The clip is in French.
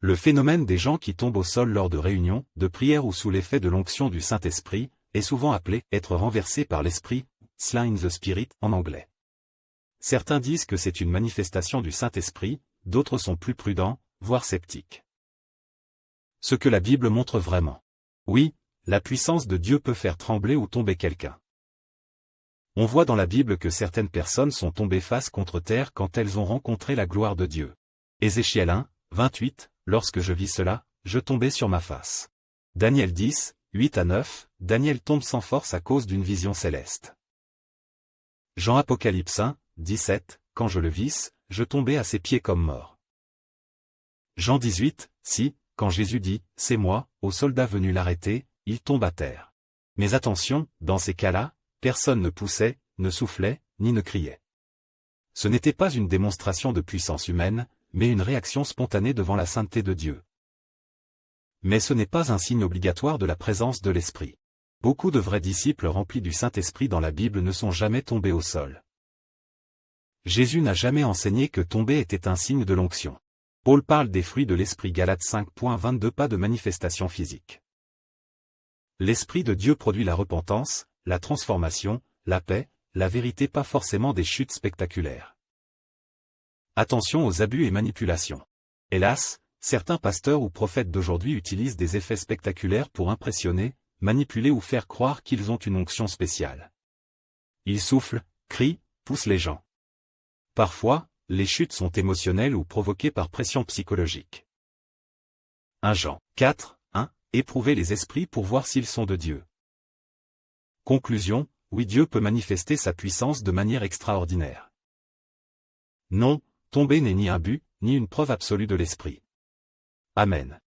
Le phénomène des gens qui tombent au sol lors de réunions, de prières ou sous l'effet de l'onction du Saint-Esprit, est souvent appelé « être renversé par l'Esprit », slain in the Spirit en anglais. Certains disent que c'est une manifestation du Saint-Esprit, d'autres sont plus prudents, voire sceptiques. Ce que la Bible montre vraiment. Oui, la puissance de Dieu peut faire trembler ou tomber quelqu'un. On voit dans la Bible que certaines personnes sont tombées face contre terre quand elles ont rencontré la gloire de Dieu. Ézéchiel 1, 28, lorsque je vis cela, je tombais sur ma face. Daniel 10, 8 à 9, Daniel tombe sans force à cause d'une vision céleste. Jean Apocalypse 1, 17, quand je le vis, je tombais à ses pieds comme mort. Jean 18, 6, quand Jésus dit « C'est moi », aux soldats venus l'arrêter, il tombe à terre. Mais attention, dans ces cas-là, personne ne poussait, ne soufflait, ni ne criait. Ce n'était pas une démonstration de puissance humaine, mais une réaction spontanée devant la sainteté de Dieu. Mais ce n'est pas un signe obligatoire de la présence de l'Esprit. Beaucoup de vrais disciples remplis du Saint-Esprit dans la Bible ne sont jamais tombés au sol. Jésus n'a jamais enseigné que tomber était un signe de l'onction. Paul parle des fruits de l'Esprit Galates 5.22, pas de manifestation physique. L'Esprit de Dieu produit la repentance, la transformation, la paix, la vérité, pas forcément des chutes spectaculaires. Attention aux abus et manipulations. Hélas, certains pasteurs ou prophètes d'aujourd'hui utilisent des effets spectaculaires pour impressionner, manipuler ou faire croire qu'ils ont une onction spéciale. Ils soufflent, crient, poussent les gens. Parfois, les chutes sont émotionnelles ou provoquées par pression psychologique. 1 Jean 4, 1, éprouvez les esprits pour voir s'ils sont de Dieu. Conclusion, oui, Dieu peut manifester sa puissance de manière extraordinaire. Non, tomber n'est ni un but, ni une preuve absolue de l'Esprit. Amen.